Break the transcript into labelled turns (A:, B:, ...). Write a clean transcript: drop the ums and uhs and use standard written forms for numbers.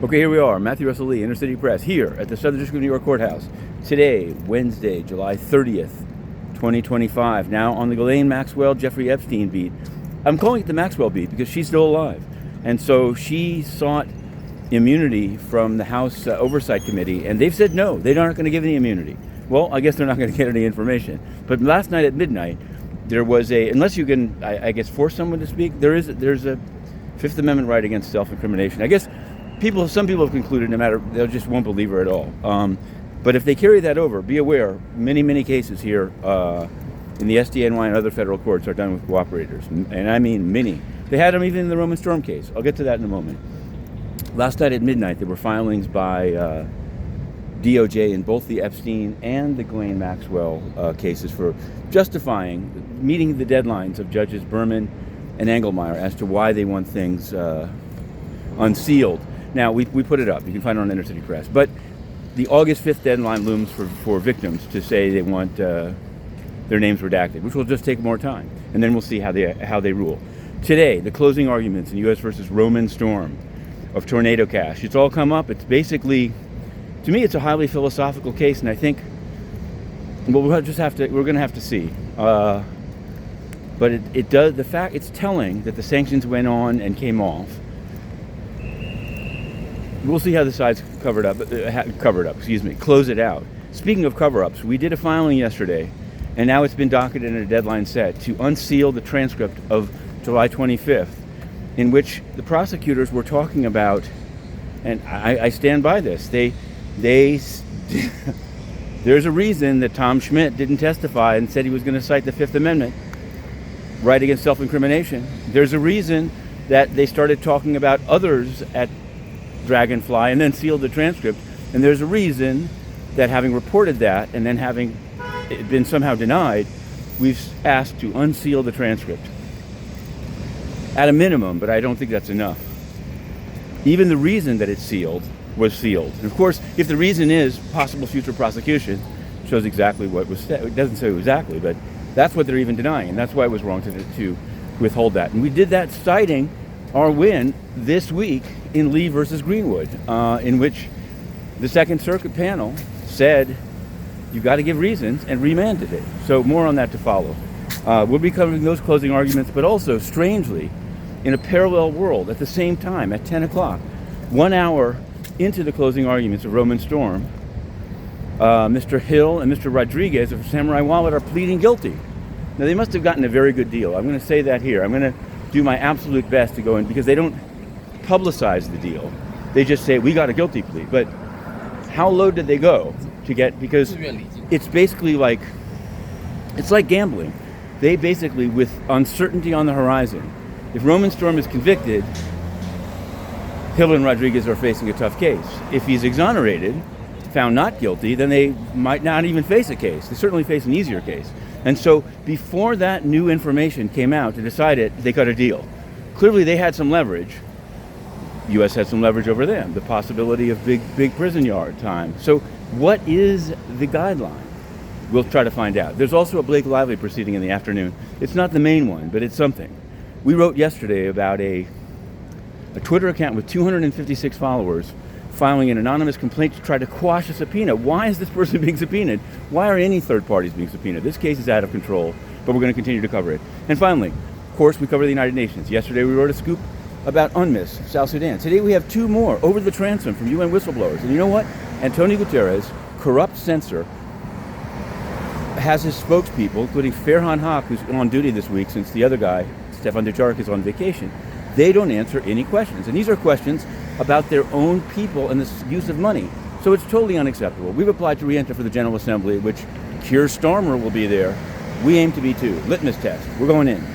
A: Okay, here we are, Matthew Russell Lee, Inner City Press, here at the Southern District of New York Courthouse. Today, Wednesday, July 30th, 2025. Now on the Ghislaine Maxwell, Jeffrey Epstein beat. I'm calling it the Maxwell beat because she's still alive. And so she sought immunity from the House Oversight Committee, and they've said no, they aren't going to give any immunity. Well, I guess they're not going to get any information. But last night at midnight, there was unless you can, I guess, force someone to speak, there's a Fifth Amendment right against self-incrimination. I guess some people have concluded they just won't believe her at all. But if they carry that over, be aware, many cases here in the SDNY and other federal courts are done with cooperators. And I mean many. They had them even in the Roman Storm case. I'll get to that in a moment. Last night at midnight, there were filings by DOJ in both the Epstein and the Ghislaine Maxwell cases for justifying meeting the deadlines of Judges Berman and Engelmeyer as to why they want things unsealed. Now, we put it up. You can find it on Inner City Press. But the August 5th deadline looms for victims to say they want their names redacted, which will just take more time. And then we'll see how they rule. Today, the closing arguments in U.S. versus Roman Storm of Tornado Cash. It's all come up. It's basically, to me, it's a highly philosophical case, and I think, well, we're going to have to see. But it does, it's telling that the sanctions went on and came off. We'll see how the sides close it out. Speaking of cover-ups, we did a filing yesterday, and now it's been docketed and a deadline set to unseal the transcript of July 25th, in which the prosecutors were talking about, and I stand by this, there's a reason that Tom Schmidt didn't testify and said he was going to cite the Fifth Amendment right against self-incrimination. There's a reason that they started talking about others at Dragonfly and then sealed the transcript. And there's a reason that, having reported that and then having it been somehow denied, we've asked to unseal the transcript. At a minimum, but I don't think that's enough. Even the reason that it's sealed was sealed. And of course, if the reason is possible future prosecution, it shows exactly what was said. It doesn't say exactly, but that's what they're even denying. And that's why it was wrong to withhold that. And we did that citing our win this week in Lee versus Greenwood, in which the Second Circuit panel said you've got to give reasons and remanded it. So more on that to follow. We'll be covering those closing arguments, but also, strangely, in a parallel world at the same time at 10 o'clock, 1 hour into the closing arguments of Roman Storm, Mr. Hill and Mr. Rodriguez of Samourai Wallet are pleading guilty. Now, they must have gotten a very good deal. I'm going to say that here. I'm going to do my absolute best to go in, because they don't publicize the deal. They just say, we got a guilty plea. But how low did they go to get, because it's basically like, it's like gambling. They basically, with uncertainty on the horizon, if Roman Storm is convicted, Hill and Rodriguez are facing a tough case. If he's exonerated, found not guilty, then they might not even face a case. They certainly face an easier case. And so before that new information came out to decide it, they cut a deal. Clearly they had some leverage. U.S. had some leverage over them, the possibility of big prison yard time. So what is the guideline? We'll try to find out. There's also a Blake Lively proceeding in the afternoon. It's not the main one, but it's something. We wrote yesterday about a Twitter account with 256 followers filing an anonymous complaint to try to quash a subpoena. Why is this person being subpoenaed? Why are any third parties being subpoenaed? This case is out of control, but we're going to continue to cover it. And finally, of course, we cover the United Nations. Yesterday we wrote a scoop about UNMISS, South Sudan. Today we have two more over the transom from UN whistleblowers. And you know what? Antonio Guterres, corrupt censor, has his spokespeople, including Farhan Haq, who's on duty this week since the other guy, Stefan Dujarric, is on vacation. They don't answer any questions. And these are questions about their own people and the use of money. So it's totally unacceptable. We've applied to re-enter for the General Assembly, which Keir Starmer will be there. We aim to be too. Litmus test. We're going in.